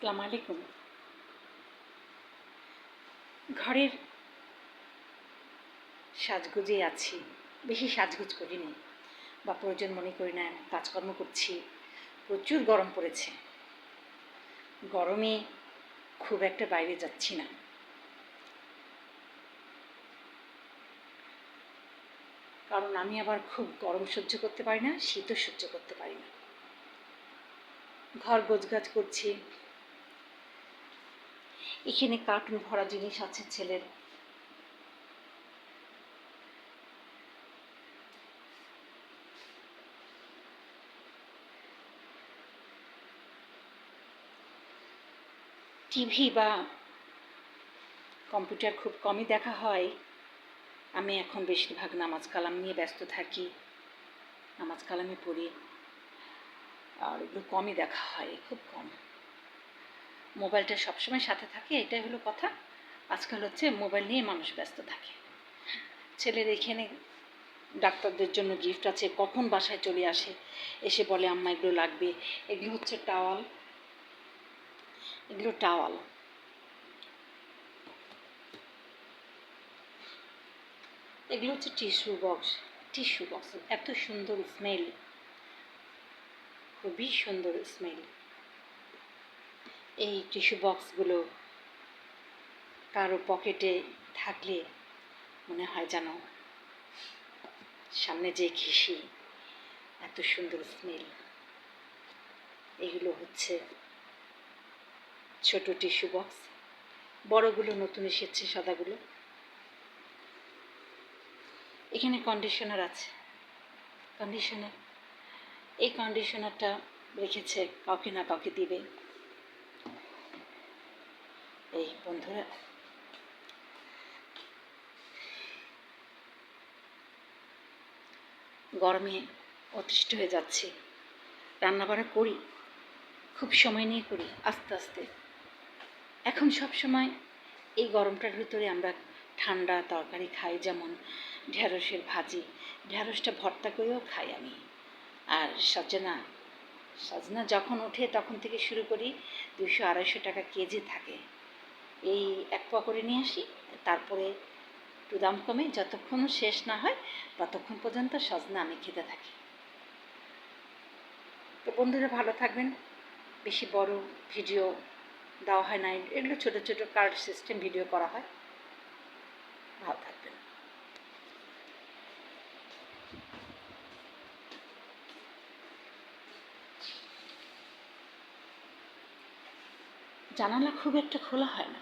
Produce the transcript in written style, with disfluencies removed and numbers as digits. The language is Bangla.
আসসালামু আলাইকুম। ঘরের সাজগোজে আছি, বেশি সাজগোজ করিনি বা প্রয়োজন মনে করি না। কাজকর্ম করছি, প্রচুর গরম পড়েছে। গরমে খুব একটা বাইরে যাচ্ছি না। কারণ আমি আবার খুব গরম সহ্য করতে পারি না, শীতও সহ্য করতে পারি না। ঘর গোছগাছ করছি। এখানে কার্টুন ভরা জিনিস আছে ছেলের। টিভি বা কম্পিউটার খুব কমই দেখা হয়। আমি এখন বেশিরভাগ নামাজ কালাম নিয়ে ব্যস্ত থাকি, নামাজ কালামে পড়ি, আর এগুলো কমই দেখা হয়, খুব কম। মোবাইলটা সবসময় সাথে থাকে, এটাই হলো কথা। আজকাল হচ্ছে মোবাইল নিয়ে মানুষ ব্যস্ত থাকে। ছেলের এখানে ডাক্তারদের জন্য গিফট আছে, কখন বাসায় চলে আসে, এসে বলে আম্মা এগুলো লাগবে। এগুলো হচ্ছে টাওয়াল, এগুলো টাওয়াল। এগুলো হচ্ছে টিস্যু বক্স। টিস্যু বক্স এত সুন্দর স্মেল, খুবই সুন্দর স্মেল। এই টিস্যু বক্সগুলো কারো পকেটে থাকলে মনে হয় যেন সামনে যে ঘেঁষি, এত সুন্দর স্মেল। এগুলো হচ্ছে ছোট টিস্যু বক্স, বড়গুলো নতুন এসেছে, সাদাগুলো। এখানে কন্ডিশনার আছে, কন্ডিশনার। এই কন্ডিশনারটা রেখেছে, কাউকে না কাউকে দিবে। এই বন্ধুরা, গরমে অতিষ্ঠ হয়ে যাচ্ছি। রান্নাবাড়া করি, খুব সময় নিয়ে করি, আস্তে আস্তে। এখন সব সময় এই গরমটার ভিতরে আমরা ঠান্ডা তরকারি খাই, যেমন ঢেঁড়সের ভাজি, ঢেঁড়সটা ভর্তা করেও খাই আমি। আর সজনা, সজনা যখন ওঠে তখন থেকে শুরু করি, 200-250 টাকা কেজি থাকে। এই এক পা করে নিয়ে আসি, তারপরে একটু দাম কমে, যতক্ষণ শেষ না হয় ততক্ষণ পর্যন্ত সজনা আমি খেতে থাকি। তো বন্ধুরা ভালো থাকবেন। বেশি বড় ভিডিও দেওয়া হয় না, এগুলো ছোটো ছোটো কার্ড সিস্টেম ভিডিও করা হয়। ভালো থাকবেন। জানালা খুব একটা খোলা হয় না।